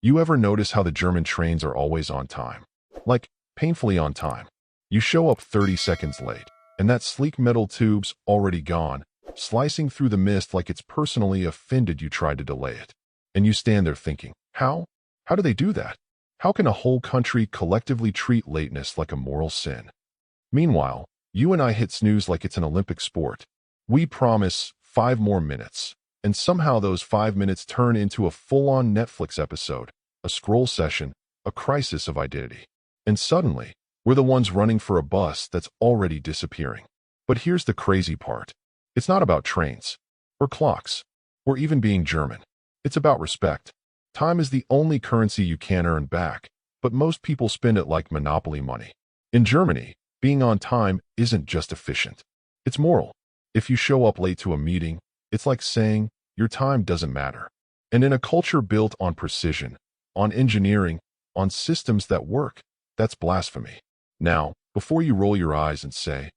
You ever notice how the German trains are always on time? Like, painfully on time. You show up 30 seconds late, and that sleek metal tube's already gone, slicing through the mist like it's personally offended you tried to delay it. And you stand there thinking, how? How do they do that? How can a whole country collectively treat lateness like a moral sin? Meanwhile, you and I hit snooze like it's an Olympic sport. We promise 5 more minutes, and somehow those 5 minutes turn into a full-on Netflix episode, a scroll session, a crisis of identity. And suddenly, we're the ones running for a bus that's already disappearing. But here's the crazy part. It's not about trains, or clocks, or even being German. It's about respect. Time is the only currency you can earn back, but most people spend it like monopoly money. In Germany, being on time isn't just efficient. It's moral. If you show up late to a meeting, it's like saying your time doesn't matter. And in a culture built on precision, on engineering, on systems that work, that's blasphemy. Now, before you roll your eyes and say,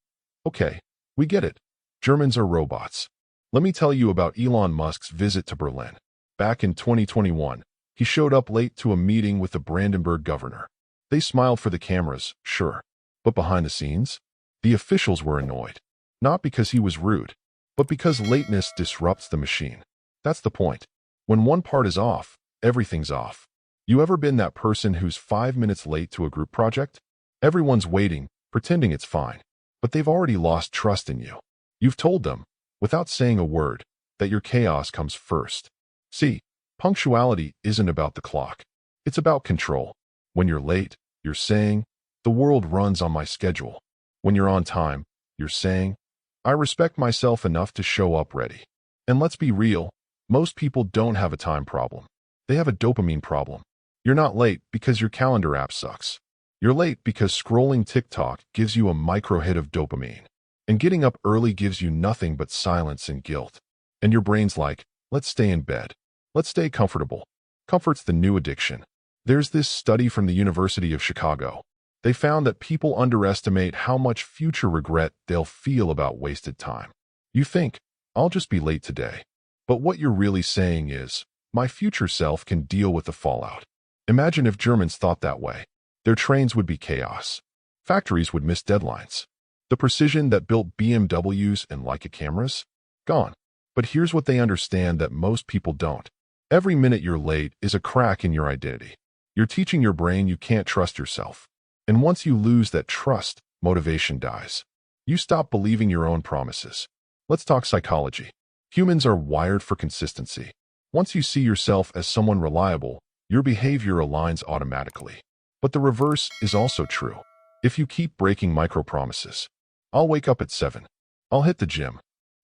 okay, we get it. Germans are robots. Let me tell you about Elon Musk's visit to Berlin. Back in 2021, he showed up late to a meeting with the Brandenburg governor. They smiled for the cameras, sure. But behind the scenes, the officials were annoyed. Not because he was rude, but because lateness disrupts the machine. That's the point. When one part is off, everything's off. You ever been that person who's 5 minutes late to a group project? Everyone's waiting, pretending it's fine, but they've already lost trust in you. You've told them, without saying a word, that your chaos comes first. See, punctuality isn't about the clock. It's about control. When you're late, you're saying, the world runs on my schedule. When you're on time, you're saying, I respect myself enough to show up ready. And let's be real, most people don't have a time problem. They have a dopamine problem. You're not late because your calendar app sucks. You're late because scrolling TikTok gives you a micro hit of dopamine. And getting up early gives you nothing but silence and guilt. And your brain's like, let's stay in bed. Let's stay comfortable. Comfort's the new addiction. There's this study from the University of Chicago. They found that people underestimate how much future regret they'll feel about wasted time. You think, I'll just be late today. But what you're really saying is, my future self can deal with the fallout. Imagine if Germans thought that way. Their trains would be chaos. Factories would miss deadlines. The precision that built BMWs and Leica cameras? Gone. But here's what they understand that most people don't. Every minute you're late is a crack in your identity. You're teaching your brain you can't trust yourself. And once you lose that trust, motivation dies. You stop believing your own promises. Let's talk psychology. Humans are wired for consistency. Once you see yourself as someone reliable, your behavior aligns automatically. But the reverse is also true. If you keep breaking micro-promises, I'll wake up at 7. I'll hit the gym.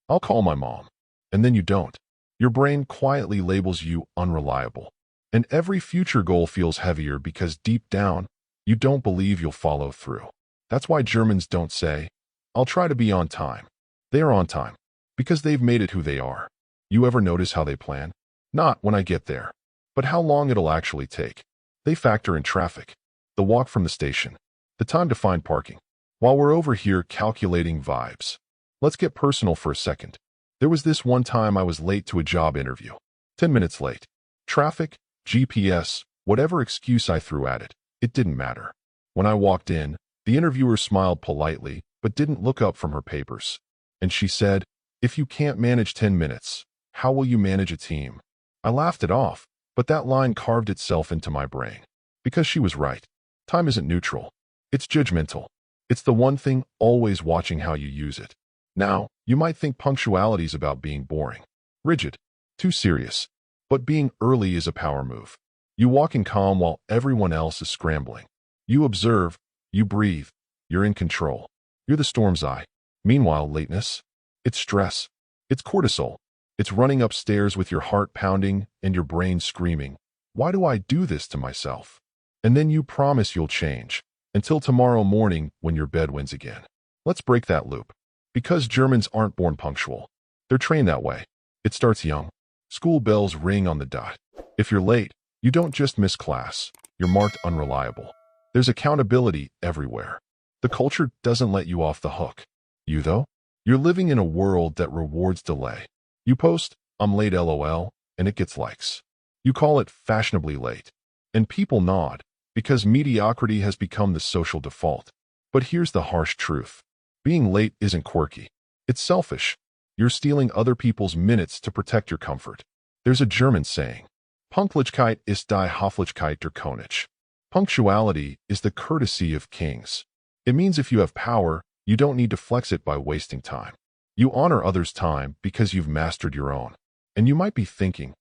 I'll call my mom. And then you don't. Your brain quietly labels you unreliable. And every future goal feels heavier because deep down, you don't believe you'll follow through. That's why Germans don't say, I'll try to be on time. They are on time because they've made it who they are. You ever notice how they plan? Not when I get there, but how long it'll actually take. They factor in traffic, the walk from the station, the time to find parking. While we're over here calculating vibes, let's get personal for a second. There was this one time I was late to a job interview. 10 minutes late. Traffic, GPS, whatever excuse I threw at it, it didn't matter. When I walked in, the interviewer smiled politely, but didn't look up from her papers. And she said, if you can't manage 10 minutes, how will you manage a team? I laughed it off, but that line carved itself into my brain. Because she was right. Time isn't neutral. It's judgmental. It's the one thing always watching how you use it. Now, you might think punctuality is about being boring, rigid, too serious. But being early is a power move. You walk in calm while everyone else is scrambling. You observe, you breathe, you're in control. You're the storm's eye. Meanwhile, lateness, it's stress. It's cortisol. It's running upstairs with your heart pounding and your brain screaming, why do I do this to myself? And then you promise you'll change, until tomorrow morning when your bed wins again. Let's break that loop. Because Germans aren't born punctual. They're trained that way. It starts young. School bells ring on the dot. If you're late, you don't just miss class. You're marked unreliable. There's accountability everywhere. The culture doesn't let you off the hook. You, though? You're living in a world that rewards delay. You post, I'm late LOL, and it gets likes. You call it fashionably late. And people nod, because mediocrity has become the social default. But here's the harsh truth. Being late isn't quirky. It's selfish. You're stealing other people's minutes to protect your comfort. There's a German saying, Pünktlichkeit ist die Höflichkeit der König. Punctuality is the courtesy of kings. It means if you have power, you don't need to flex it by wasting time. You honor others' time because you've mastered your own. And you might be thinking,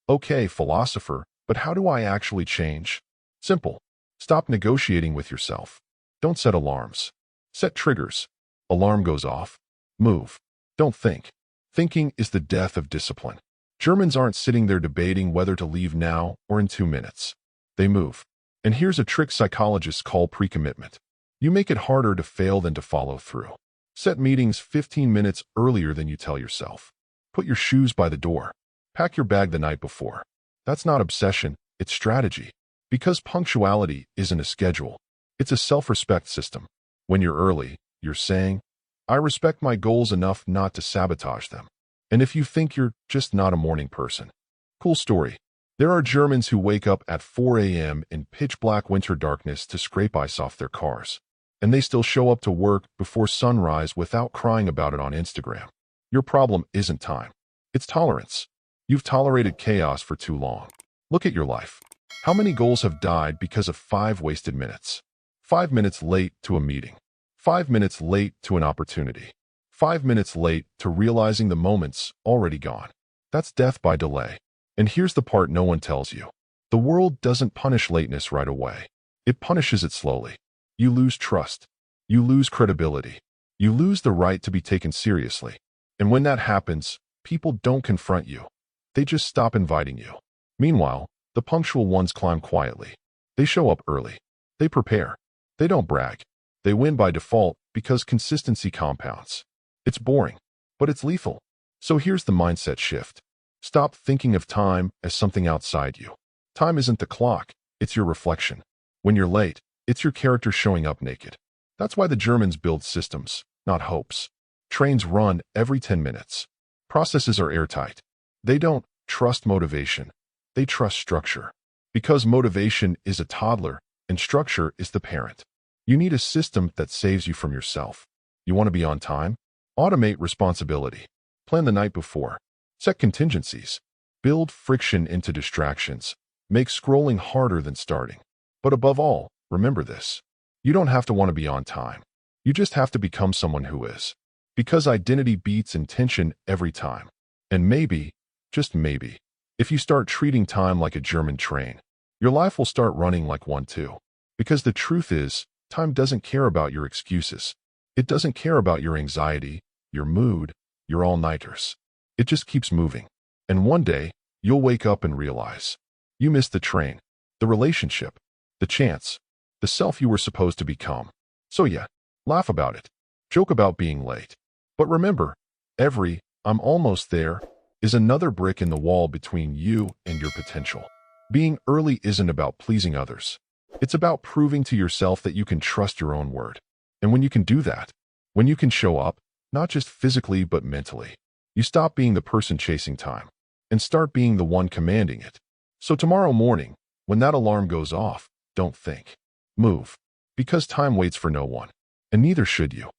okay, philosopher, but how do I actually change? Simple. Stop negotiating with yourself. Don't set alarms. Set triggers. Alarm goes off. Move. Don't think. Thinking is the death of discipline. Germans aren't sitting there debating whether to leave now or in 2 minutes. They move. And here's a trick psychologists call pre-commitment. You make it harder to fail than to follow through. Set meetings 15 minutes earlier than you tell yourself. Put your shoes by the door. Pack your bag the night before. That's not obsession, it's strategy. Because punctuality isn't a schedule. It's a self-respect system. When you're early, you're saying, I respect my goals enough not to sabotage them. And if you think you're just not a morning person. Cool story. There are Germans who wake up at 4 a.m. in pitch-black winter darkness to scrape ice off their cars. And they still show up to work before sunrise without crying about it on Instagram. Your problem isn't time. It's tolerance. You've tolerated chaos for too long. Look at your life. How many goals have died because of 5 wasted minutes? 5 minutes late to a meeting. 5 minutes late to an opportunity. 5 minutes late to realizing the moment's already gone. That's death by delay. And here's the part no one tells you. The world doesn't punish lateness right away. It punishes it slowly. You lose trust. You lose credibility. You lose the right to be taken seriously. And when that happens, people don't confront you. They just stop inviting you. Meanwhile, the punctual ones climb quietly. They show up early. They prepare. They don't brag. They win by default because consistency compounds. It's boring, but it's lethal. So here's the mindset shift. Stop thinking of time as something outside you. Time isn't the clock, it's your reflection. When you're late, it's your character showing up naked. That's why the Germans build systems, not hopes. Trains run every 10 minutes. Processes are airtight. They don't trust motivation. They trust structure. Because motivation is a toddler and structure is the parent. You need a system that saves you from yourself. You want to be on time? Automate responsibility. Plan the night before. Set contingencies. Build friction into distractions. Make scrolling harder than starting. But above all, remember this. You don't have to want to be on time. You just have to become someone who is. Because identity beats intention every time. And maybe, just maybe, if you start treating time like a German train, your life will start running like one too. Because the truth is, time doesn't care about your excuses. It doesn't care about your anxiety, your mood, your all-nighters. It just keeps moving. And one day, you'll wake up and realize you missed the train, the relationship, the chance, the self you were supposed to become. So yeah, laugh about it. Joke about being late. But remember, every "I'm almost there" is another brick in the wall between you and your potential. Being early isn't about pleasing others. It's about proving to yourself that you can trust your own word. And when you can do that, when you can show up, not just physically but mentally, you stop being the person chasing time and start being the one commanding it. So tomorrow morning, when that alarm goes off, don't think. Move. Because time waits for no one. And neither should you.